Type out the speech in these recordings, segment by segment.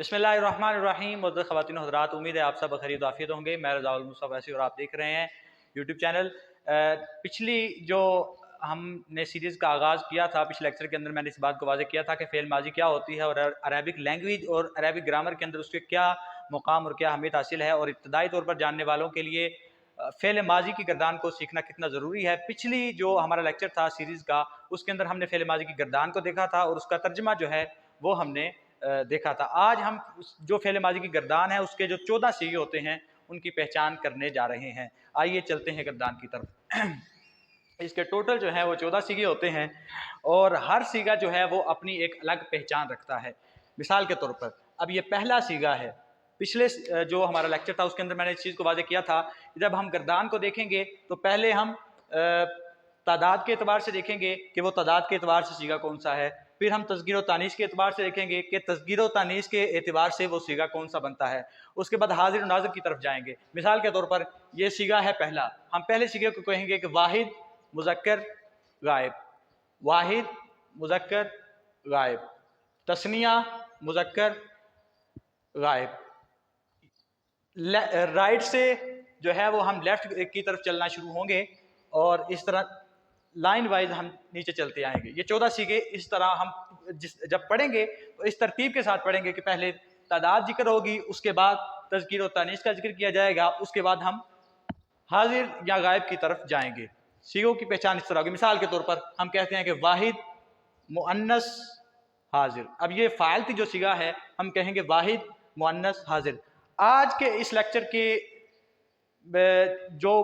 बिस्मिल्लाहिर्रहमानिर्रहीम। मुअज़्ज़ज़ ख़वातीन व हज़रात, उम्मीद है आप सब खैरियत आफियत होंगे। मैं रज़ाउल मुस्तफ़ा वैसी और आप देख रहे हैं यूट्यूब चैनल। पिछली जो हमने सीरीज़ का आगाज़ किया था, पिछले लेक्चर के अंदर मैंने इस बात को वाज़ेह किया था कि फ़ेल माज़ी क्या होती है और अरबिक लैंग्वेज और अरबिक ग्रामर के अंदर उसके क्या मुकाम और क्या अहमियत हासिल है, और इब्तदाई तौर पर जानने वालों के लिए फ़ेल माज़ी की गर्दान को सीखना कितना ज़रूरी है। पिछली जो हमारा लेक्चर था सीरीज़ का, उसके अंदर हमने फ़ेल माज़ी की गर्दान को देखा था और उसका तर्जमा जो है वो हमने देखा था। आज हम जो फ़ेल माज़ी की गर्दान है उसके जो 14 सीगे होते हैं उनकी पहचान करने जा रहे हैं। आइए चलते हैं गर्दान की तरफ। इसके टोटल जो है वो 14 सीगे होते हैं और हर सीगा जो है वो अपनी एक अलग पहचान रखता है। मिसाल के तौर पर अब ये पहला सीगा है। पिछले जो हमारा लेक्चर था उसके अंदर मैंने इस चीज़ को वाज़ेह किया था, जब हम गर्दान को देखेंगे तो पहले हम तादाद के एतबार से देखेंगे कि वो तादाद के एतबार से सीगा कौन सा है, फिर हम तस्गीर और तानीस के एतबार से देखेंगे कि तस्गीर और तानीस के एतबार से वो सीगा कौन सा बनता है। उसके बाद हाजिर और नाज़िर की तरफ जाएंगे। मिसाल के तौर पर ये सीगा है पहला, हम पहले सीगे को कहेंगे कि वाहिद मुज़क्कर गायब, वाहिद मुज़क्कर गायब, तस्निया मुज़क्कर गायब। राइट से जो है वो हम लेफ्ट की तरफ चलना शुरू होंगे और इस तरह लाइन वाइज हम नीचे चलते आएंगे। ये 14 सीगे इस तरह हम जब पढ़ेंगे तो इस तरतीब के साथ पढ़ेंगे कि पहले तादाद जिक्र होगी, उसके बाद तज़कीर और तानीस का जिक्र किया जाएगा, उसके बाद हम हाजिर या गायब की तरफ जाएंगे। सीगों की पहचान इस तरह होगी। मिसाल के तौर पर हम कहते हैं कि वाहिद मुअन्नस हाजिर। अब ये फ़ाइल जो सीगा है हम कहेंगे वाहिद मुअन्नस हाजिर। आज के इस लेक्चर के जो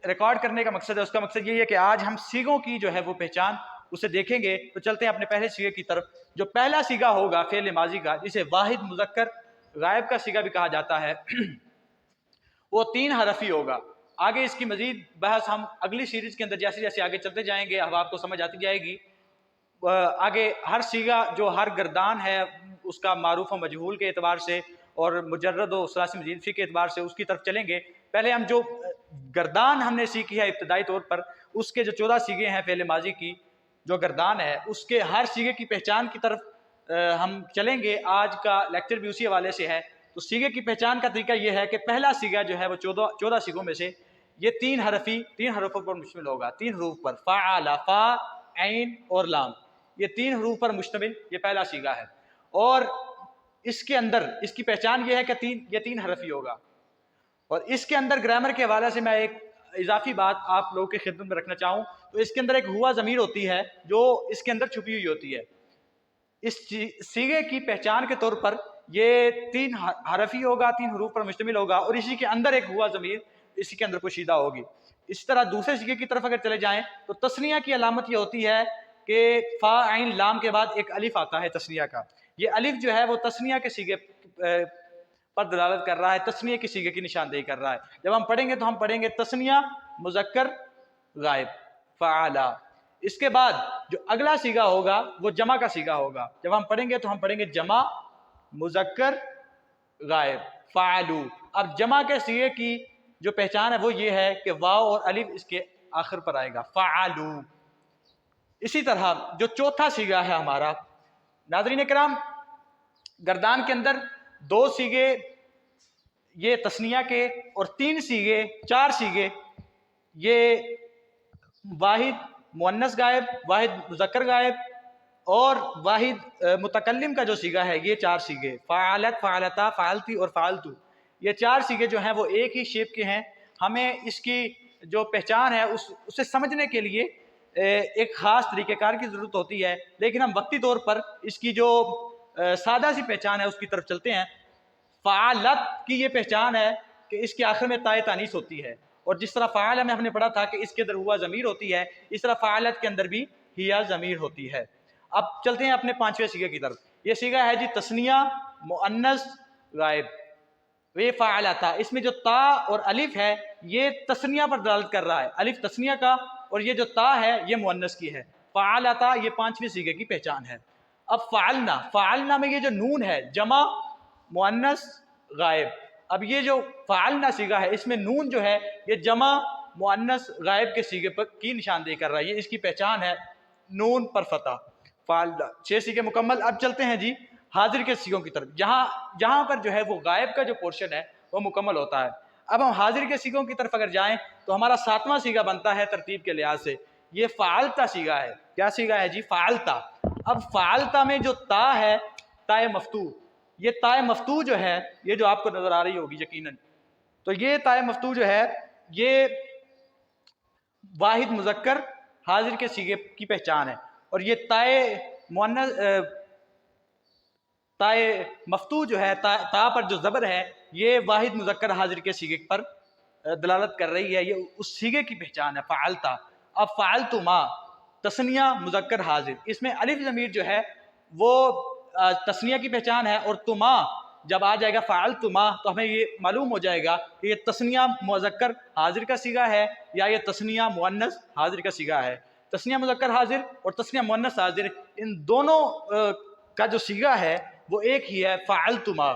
रिकॉर्ड करने का मकसद है उसका मकसद ये है कि आज हम सीगों की जो है वो पहचान उसे देखेंगे। तो चलते हैं अपने पहले सीगे की तरफ। जो पहला सीगा होगा फ़ेल माज़ी का, जिसे वाहिद मुज़क्कर गायब का सीगा भी कहा जाता है, वो 3 हरफी होगा। आगे इसकी मजीद बहस हम अगली सीरीज़ के अंदर जैसे जैसे आगे चलते जाएंगे अब आपको समझ आती जाएगी। आगे हर सीगा जो हर गर्दान है उसका मारूफ व मजहूल के एतबार से और मुजर्रद व सलासी मजीद फ़ी के एतबार से उसकी तरफ चलेंगे। पहले हम जो गर्दान हमने सीखी है इब्तदाई तौर पर, उसके जो 14 सीगे हैं फ़ेल माज़ी की जो गर्दान है उसके हर सीगे की पहचान की तरफ हम चलेंगे। आज का लेक्चर भी उसी हवाले से है। तो सीगे की पहचान का तरीका यह है कि पहला सीगा जो है वो 14 सीगों में से ये 3 हरफों पर मुश्तमिल होगा। 3 हरूफ पर, फ़अल, फ़ा, ऐन और लाम, ये 3 हरूफ पर मुश्तमिल ये पहला सीगा है। और इसके अंदर इसकी पहचान ये है कि ये 3 हरफी होगा। और इसके अंदर ग्रामर के हवाले से मैं एक इजाफी बात आप लोगों की खिदमत में रखना चाहूँ तो इसके अंदर एक हुआ ज़मीर होती है जो इसके अंदर छुपी हुई होती है। इस सीगे की पहचान के तौर पर ये 3 हरफी होगा, 3 हरूफ पर मुश्तमिल होगा और इसी के अंदर एक हुआ ज़मीर इसी के अंदर पोशीदा होगी। इस तरह दूसरे सीगे की तरफ अगर चले जाएं तो तस्निया की अलामत ये होती है कि फ़ा ऐन लाम के बाद एक अलिफ आता है तस्निया का। ये अलिफ जो है वो तस्निया के सीगे पर दलालत कर रहा है, तस्निया की सीगे की निशानदेही कर रहा है। जब हम पढ़ेंगे तो हम पढ़ेंगे तस्निया मुज़क्कर गायब फ़अला। इसके बाद जो अगला सीगा होगा वो जमा का सीगा होगा। जब हम पढ़ेंगे तो हम पढ़ेंगे जमा मुज़क्कर गायब फ़अलू। अब जमा के सीगे की जो पहचान है वो ये है कि वाव और अलिफ इसके आखिर पर आएगा, फ़अलू। इसी तरह जो चौथा सीगा है हमारा, नाज़रीन किराम, गर्दान के अंदर 2 सीगे ये तस्निया के और 3 सीगे 4 सीगे ये वाहिद मुअन्नस गायब, वाहिद मुज़क्कर गायब और वाहिद मुतकल्लिम का जो सीगा है, ये 4 सीगे फ़अलत, फ़अलता, फ़अलती और फ़अलतू, ये 4 सीगे जो हैं वो एक ही शेप के हैं। हमें इसकी जो पहचान है उसे समझने के लिए एक ख़ास तरीक़ेकार की ज़रूरत होती है, लेकिन हम वक्ती तौर पर इसकी जो सादा सी पहचान है उसकी तरफ चलते हैं। फ़अलत की ये पहचान है कि इसके आखिर में ताए तानीस होती है और जिस तरह फ़अल में हमने पढ़ा था कि इसके अंदर हुआ ज़मीर होती है, इस तरह फ़अलत के अंदर भी हिया ज़मीर होती है। अब चलते हैं अपने 5वें सीगे की तरफ। ये सीगा है जी तस्निया मुअन्नस गायब, वे फ़अलता। इसमें जो ता और अलिफ है ये तस्निया पर दलालत कर रहा है, अलिफ तस्निया का, और ये जो ता है ये मुअन्नस की है। फ़अलता ये 5वें सीगे की पहचान है। अब फ़अलना, फ़अलना में ये जो नून है जमा मुअन्नस गायब। अब ये जो फ़अलना सीगा है इसमें नून जो है ये जमा मुअन्नस गायब के सीगे पर की निशानदेही कर रहा है, ये इसकी पहचान है, नून पर फतह। फ़अलना 6 सीगे मुकम्मल। अब चलते हैं जी حاضر کے سیغوں کی طرف، جہاں پر جو ہے وہ غائب کا جو پورشن ہے وہ مکمل ہوتا ہے۔ اب ہم حاضر کے سیغوں کی طرف اگر جائیں تو ہمارا 7واں سیغہ بنتا ہے ترتیب کے لحاظ سے، یہ فعلتا سیغہ ہے۔ کیا سیغہ ہے جی؟ فعلتا۔ اب فعلتا میں جو تا ہے، تائے مفتوح، یہ تائے مفتوح جو ہے، یہ جو آپ کو نظر آ رہی ہوگی یقیناً، تو یہ تائے مفتوح جو ہے یہ واحد مذکر حاضر کے سیغے کی پہچان ہے، اور یہ تائے مؤنث تائے مفتوح جو ہے، تا پر جو زبر ہے، یہ واحد مذکر حاضر کے سیغے پر دلالت کر رہی ہے، یہ اس سیغے کی پہچان ہے فعلتا۔ اب فعلتما تثنیہ مذکر حاضر، اس میں الف ضمیر جو ہے وہ تثنیہ کی پہچان ہے، اور تما جب آ جائے گا فعلتما تو ہمیں یہ معلوم ہو جائے گا کہ یہ تثنیہ مذکر حاضر کا سیغہ ہے یا یہ تثنیہ مؤنث حاضر کا سیغہ ہے۔ تثنیہ مذکر حاضر اور تثنیہ مؤنث حاضر، ان دونوں کا جو سیغہ ہے وہ ایک ہی ہے، فعلتما۔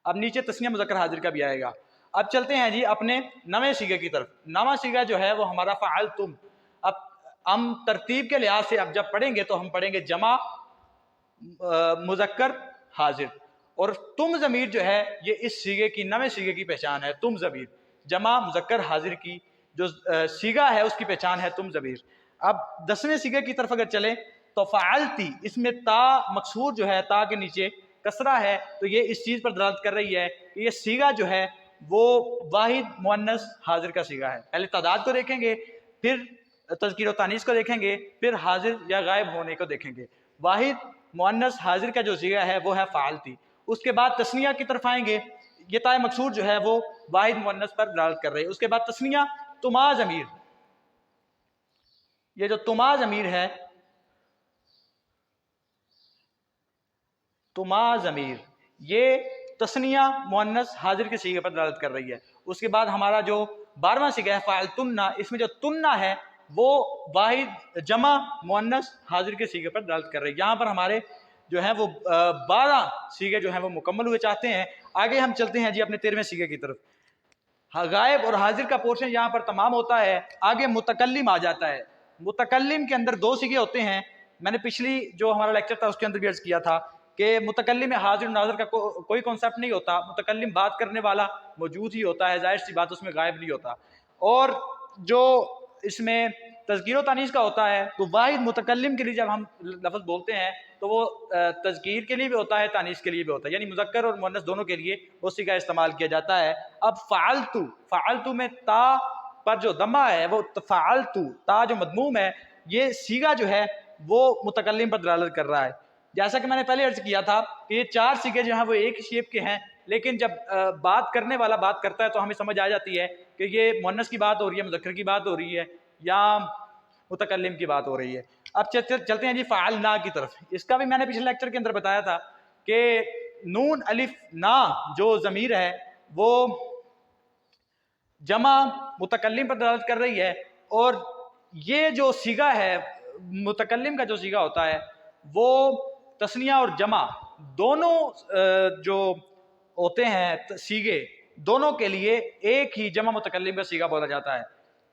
اب نیچے تثنیہ مذکر حاضر کا بھی آئے گا۔ اب چلتے ہیں جی اپنے نویں سیغے کی طرف۔ نواں سیغہ جو ہے وہ ہمارا فعلتم۔ اب ہم ترتیب کے لحاظ سے اب جب پڑھیں گے تو ہم پڑھیں گے جمع مذکر حاضر، اور تم ضمیر جو ہے یہ اس سیغے کی، نویں سیغے کی پہچان ہے تم ضمیر۔ جمع مذکر حاضر کی جو سیغہ ہے اس کی پہچان ہے تم ضمیر۔ اب 10ویں سیغے کی طرف اگر چلیں تو فعلتی، اس میں تا مکسور جو ہے، تا کے نیچے کسرہ ہے، تو یہ اس چیز پر دلالت کر رہی ہے کہ یہ سیغہ جو ہے وہ واحد مؤنث حاضر کا سیغہ ہے۔ پہلے تعداد کو دیکھیں گے، پھر تذکیر و تانیث کو دیکھیں گے، پھر حاضر یا غائب ہونے کو دیکھیں گے۔ واحد مؤنث حاضر کا جو سیغہ ہے وہ ہے فعلتی۔ اس کے بعد تثنیہ کی طرف آئیں گے، یہ تائے مکسور جو ہے وہ واحد مؤنث پر دلالت کر رہے ہیں۔ اس کے بعد تثنیہ تما ضمیر، یہ جو تما ضمیر ہے، تما ضمیر یہ تثنیہ مؤنث حاضر کے سیغے پر دلالت کر رہی ہے۔ اس کے بعد ہمارا جو 12واں سیغہ ہے فعلتنا، اس میں جو تنہ ہے وہ واحد جمع مؤنث حاضر کے سیغے پر دلالت کر رہی ہے۔ یہاں پر ہمارے جو ہیں وہ 12 سیغے جو ہیں وہ مکمل ہوئے چاہتے ہیں۔ آگے ہم چلتے ہیں جی اپنے 13ویں سیغے کی طرف۔ غائب اور حاضر کا پورشن یہاں پر تمام ہوتا ہے، آگے متکلم آ جاتا ہے۔ متکلم کے اندر 2 سیغے ہوتے ہیں، میں نے پچھلی جو ہمارا لیکچر تھا اس کے اندر بھی عرض کیا تھا کہ متکلم میں حاضر و ناظر کا کوئی کانسیپٹ نہیں ہوتا، متکلم بات کرنے والا موجود ہی ہوتا ہے، ظاہر سی بات اس میں غائب نہیں ہوتا۔ اور جو اس میں تذکیر و تانیث کا ہوتا ہے تو واحد متکلم کے لیے جب ہم لفظ بولتے ہیں تو وہ تذکیر کے لیے بھی ہوتا ہے، تانیث کے لیے بھی ہوتا ہے، یعنی مذکر اور مؤنث دونوں کے لیے وہ سیغہ استعمال کیا جاتا ہے۔ اب فعلتو، فعلتو میں تا پر جو ضمہ ہے وہ فعلتو، تا جو مضموم ہے، یہ سیغہ جو ہے وہ متکلم پر دلالت کر رہا ہے۔ جیسا کہ میں نے پہلے عرض کیا تھا کہ یہ 4 سیغے جو ہیں وہ ایک ہی شیپ کے ہیں، لیکن جب بات کرنے والا بات کرتا ہے تو ہمیں سمجھ آ جاتی ہے کہ یہ مؤنث کی بات ہو رہی ہے، مذکر کی بات ہو رہی ہے، یا متکلم کی بات ہو رہی ہے۔ اب چلتے ہیں جی فعلنا کی طرف۔ اس کا بھی میں نے پچھلے لیکچر کے اندر بتایا تھا کہ نون الف نا جو ضمیر ہے وہ جمع متکلم پر دلالت کر رہی ہے، اور یہ جو سیغہ ہے متکلم کا جو سیغہ ہوتا ہے وہ تثنیہ اور جمع دونوں جو ہوتے ہیں سیغے، دونوں کے لیے ایک ہی جمع متکلم کا سیغہ بولا جاتا ہے۔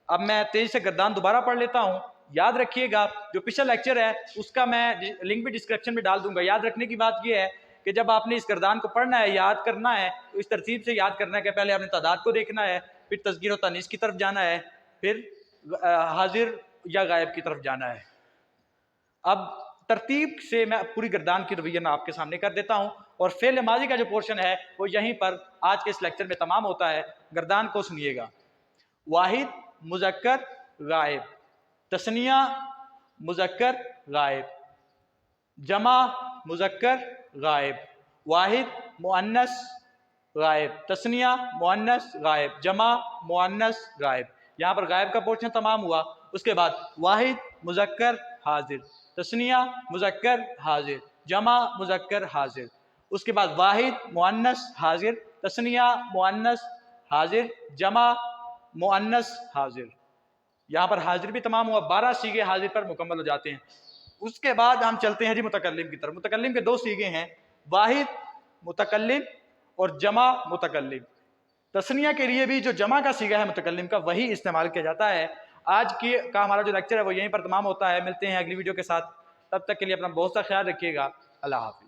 اب میں تیزی سے گردان دوبارہ پڑھ لیتا ہوں، یاد رکھیے گا جو پچھلا لیکچر ہے اس کا میں لنک بھی ڈسکرپشن میں ڈال دوں گا۔ یاد رکھنے کی بات یہ ہے کہ جب آپ نے اس گردان کو پڑھنا ہے، یاد کرنا ہے، تو اس ترتیب سے یاد کرنا ہے کہ پہلے آپ نے تعداد کو دیکھنا ہے، پھر تذکیر و تانیث کی طرف جانا ہے، پھر حاضر یا غائب کی طرف جانا ہے۔ اب ترتیب سے میں پوری گردان کی رویہ آپ کے سامنے کر دیتا ہوں، اور فعل ماضی کا جو پورشن ہے وہ یہیں پر آج کے اس لیکچر میں تمام ہوتا ہے۔ گردان کو سنیے گا۔ واحد مذکر غائب، تثنیہ مذکر غائب، جمع مذکر غائب، واحد مؤنث غائب، تثنیہ مؤنث غائب، جمع مؤنث غائب۔ یہاں پر غائب کا پورشن تمام ہوا۔ اس کے بعد واحد مذکر حاضر، تثنیہ مذکر حاضر، جمع مذکر حاضر۔ اس کے بعد واحد مؤنث حاضر، تثنیہ مؤنث حاضر، جمع مؤنث حاضر۔ یہاں پر حاضر بھی تمام ہوا، 12 سیغے حاضر پر مکمل ہو جاتے ہیں۔ اس کے بعد ہم چلتے ہیں جی متکلم کی طرف۔ متکلم کے 2 سیغے ہیں، واحد متکلم اور جمع متکلم۔ تثنیہ کے لیے بھی جو جمع کا سیغہ ہے متکلم کا وہی استعمال کیا جاتا ہے۔ آج کا ہمارا جو لیکچر ہے وہ یہیں پر تمام ہوتا ہے۔ ملتے ہیں اگلی ویڈیو کے ساتھ، تب تک کے لیے اپنا بہت سا خیال رکھیے گا۔ اللہ حافظ۔